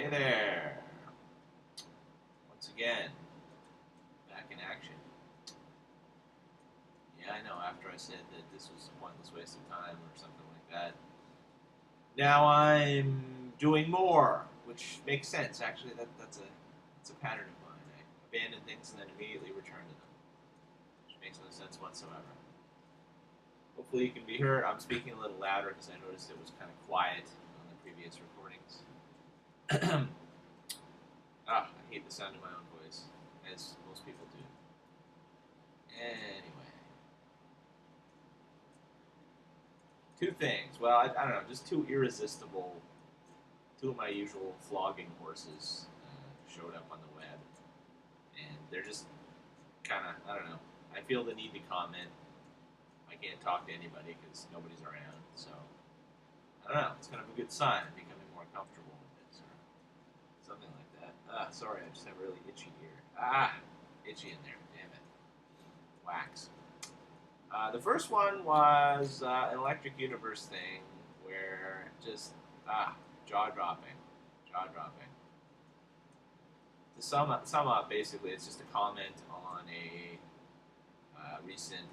Hey there! Once again, back in action. Yeah, I know, after I said that this was a pointless waste of time or something like that. Now I'm doing more, which makes sense. Actually, that's a pattern of mine. I abandon things and then immediately return to them, which makes no sense whatsoever. Hopefully you can be heard. I'm speaking a little louder because I noticed it was kind of quiet on the previous recordings. I hate the sound of my own voice, as most people do. Anyway, two things. Well, I don't know, just two irresistible, two of my usual flogging horses showed up on the web, and they're just kind of, I don't know. I feel the need to comment. I can't talk to anybody because nobody's around, so I don't know. It's kind of a good sign. I'm becoming more comfortable with this, or something like that. Sorry, I just have a really itchy ear. Itchy in there. Damn it. Wax. The first one was an Electric Universe thing where just jaw dropping, jaw dropping. To sum up, basically, it's just a comment on a recent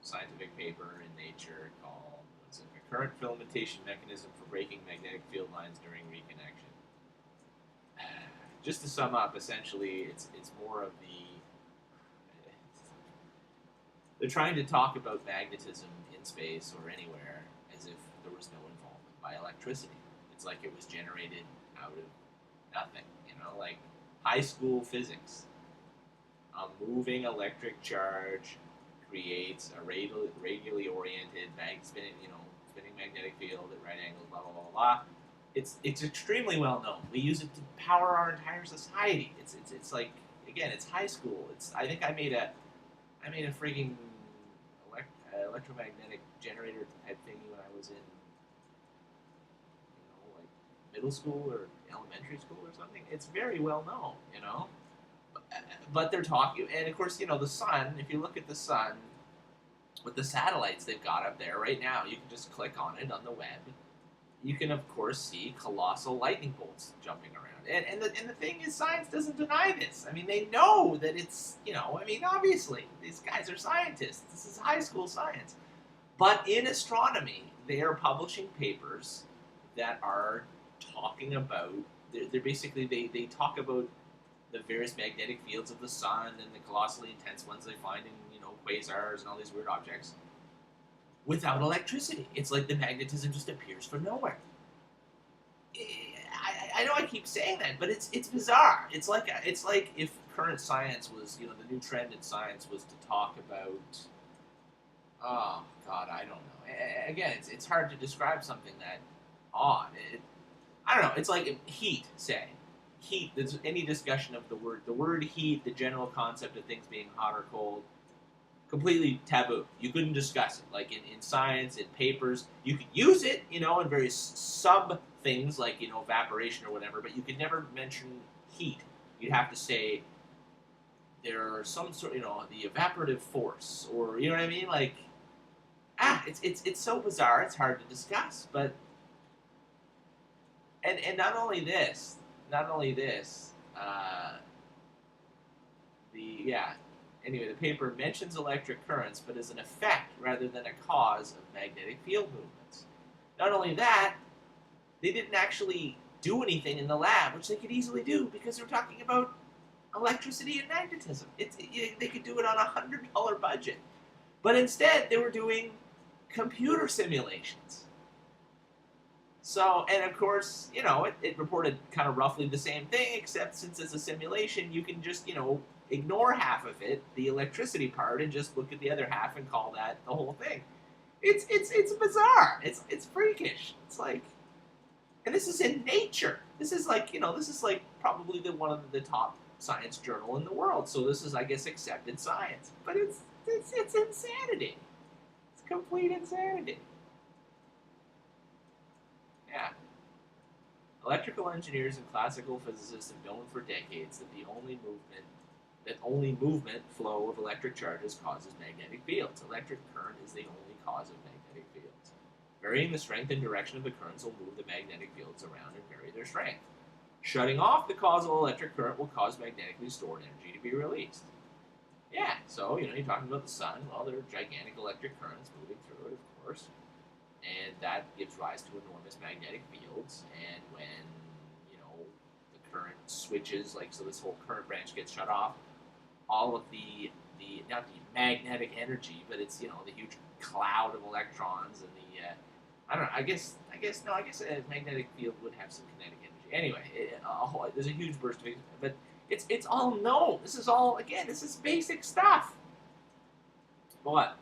scientific paper in Nature called what's it, "A Current Filamentation Mechanism for Breaking Magnetic Field Lines During Reconnection." Just to sum up, essentially, it's more of the they're trying to talk about magnetism in space or anywhere as if there was no involvement by electricity. It's like it was generated out of nothing, like high school physics. A moving electric charge creates a radially oriented spinning magnetic field at right angles, blah blah blah blah. It's extremely well known. We use it to power our entire society. It's like, again, it's high school. I think I made a freaking electromagnetic generator type thingy when I was in, like middle school or elementary school or something. It's very well known. But they're talking, and of course, the sun. If you look at the sun with the satellites they've got up there right now, you can just click on it on the web. You can, of course, see colossal lightning bolts jumping around. And the thing is, science doesn't deny this. I mean, they know that it's, obviously, these guys are scientists. This is high school science. But in astronomy, they are publishing papers that are talking about, they're basically, they talk about the various magnetic fields of the sun and the colossally intense ones they find in, quasars and all these weird objects without electricity. It's like the magnetism just appears from nowhere. I know I keep saying that, but it's bizarre. It's like if current science was, the new trend in science was to talk about, oh God, I don't know. Again, it's hard to describe something that odd. I don't know. It's like heat, say. Heat. There's any discussion of the word heat, the general concept of things being hot or cold, completely taboo. You couldn't discuss it. Like in science, in papers, you could use it, in various sub things like, evaporation or whatever, but you could never mention heat. You'd have to say there are some sort, the evaporative force, or, you know what I mean? Like, it's so bizarre, it's hard to discuss. But, and not only this, anyway, the paper mentions electric currents, but as an effect rather than a cause of magnetic field movements. Not only that, they didn't actually do anything in the lab, which they could easily do because they're talking about electricity and magnetism. They could do it on $100 budget. But instead, they were doing computer simulations. So, and of course, it reported kind of roughly the same thing, except since it's a simulation, you can just, ignore half of it, the electricity part, and just look at the other half and call that the whole thing. It's bizarre. It's freakish. It's like, and this is in Nature. This is like, probably one of the top science journal in the world. So this is, I guess, accepted science. But it's insanity. It's complete insanity. Yeah. Electrical engineers and classical physicists have known for decades that only movement flow of electric charges causes magnetic fields. Electric current is the only cause of magnetic fields. Varying the strength and direction of the currents will move the magnetic fields around and vary their strength. Shutting off the causal electric current will cause magnetically stored energy to be released. Yeah, so, you're talking about the sun. Well, there are gigantic electric currents moving through it, of course. And that gives rise to enormous magnetic fields. And when, the current switches, like, so this whole current branch gets shut off, all of the not the magnetic energy, but it's, the huge cloud of electrons and the, I don't know, I guess a magnetic field would have some kinetic energy. Anyway, there's a huge burst of, but it's all known. This is all, again, this is basic stuff. But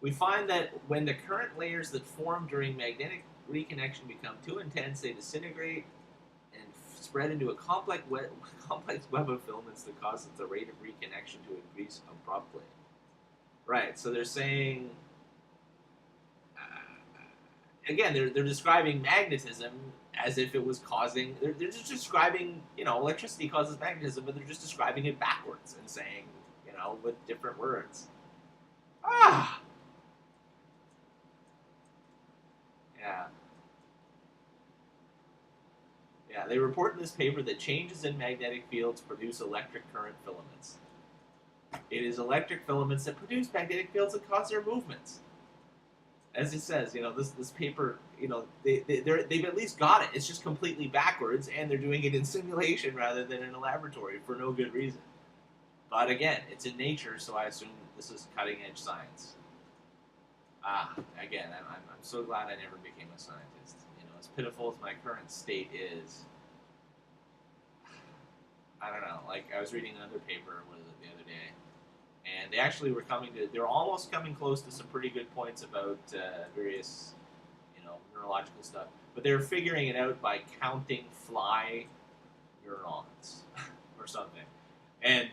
we find that when the current layers that form during magnetic reconnection become too intense, they disintegrate and spread into a complex web of filaments that causes the rate of reconnection to increase abruptly. Right, so they're saying, again, they're describing magnetism as if it was causing, they're just describing, electricity causes magnetism, but they're just describing it backwards and saying, with different words. Yeah. Yeah, they report in this paper that changes in magnetic fields produce electric current filaments. It is electric filaments that produce magnetic fields that cause their movements. As it says, this paper, they've at least got it. It's just completely backwards, and they're doing it in simulation rather than in a laboratory for no good reason. But again, it's in nature, so I assume this is cutting-edge science. Again, I'm so glad I never became a scientist. As pitiful as my current state is, I don't know. Like, I was reading another paper, the other day, and they actually were they're almost coming close to some pretty good points about various, neurological stuff. But they're figuring it out by counting fly neurons or something. And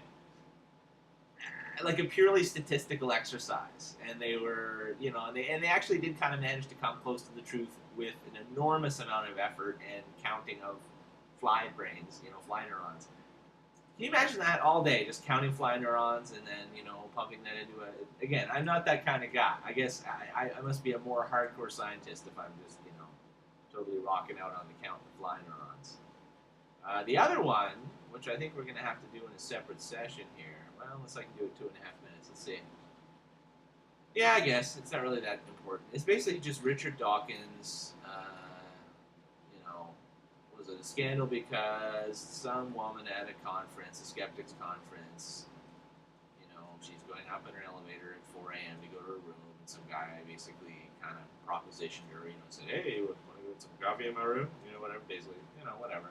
like a purely statistical exercise. And they were, and they actually did kind of manage to come close to the truth with an enormous amount of effort and counting of fly brains, fly neurons. Can you imagine that all day, just counting fly neurons and then, pumping that into a... Again, I'm not that kind of guy. I guess I must be a more hardcore scientist if I'm just, totally rocking out on the count of fly neurons. The other one, which I think we're going to have to do in a separate session here, well, unless I can do it 2.5 minutes, let's see. Yeah, I guess. It's not really that important. It's basically just Richard Dawkins, was it a scandal because some woman at a conference, a skeptics conference, she's going up in her elevator at 4 a.m. to go to her room, and some guy basically kind of propositioned her, said, hey, want to get some coffee in my room? Whatever, basically, whatever.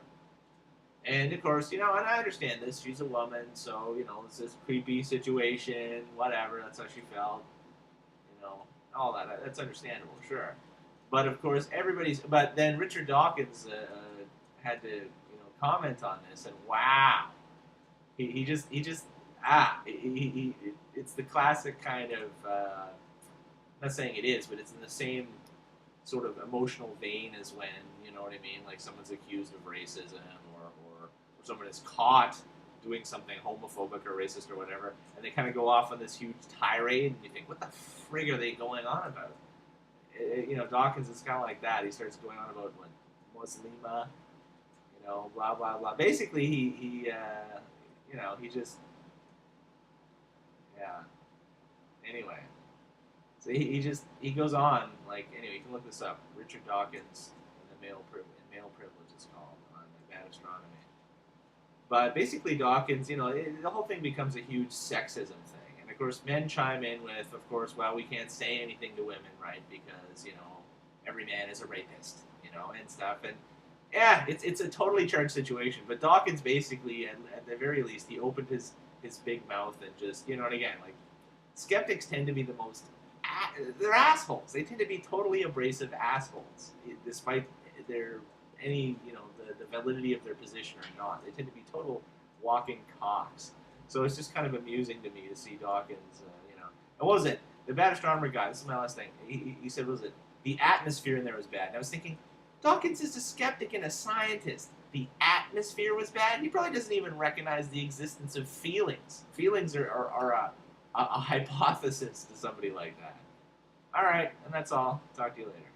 And, of course, and I understand this. She's a woman, so, it's this creepy situation, whatever. That's how she felt. All that. That's understandable, sure. But, of course, but then Richard Dawkins had to, comment on this, and wow. It's the classic kind of, I'm not saying it is, but it's in the same sort of emotional vein as when, what I mean, like someone's accused of racism or someone is caught doing something homophobic or racist or whatever, and they kind of go off on this huge tirade, and you think, what the frig are they going on about? Dawkins is kind of like that. He starts going on about what, Muslima, blah, blah, blah. Basically, he just, yeah. Anyway. So he goes on, like, anyway, you can look this up. Richard Dawkins and the male privilege is called on Bad Astronomy. But basically Dawkins, the whole thing becomes a huge sexism thing. And of course men chime in with, of course, well, we can't say anything to women, right? Because, every man is a rapist, and stuff. And yeah, it's a totally charged situation. But Dawkins basically, at the very least, he opened his big mouth and just, and again, like, skeptics tend to be the most, they're assholes. They tend to be totally abrasive assholes, despite their, the validity of their position or not. They tend to be total walking cocks. So it's just kind of amusing to me to see Dawkins, And what was it? The Bad Astronomer guy, this is my last thing, he said, what was it? The atmosphere in there was bad. And I was thinking, Dawkins is a skeptic and a scientist. The atmosphere was bad? He probably doesn't even recognize the existence of feelings. Feelings are a hypothesis to somebody like that. All right, and that's all. Talk to you later.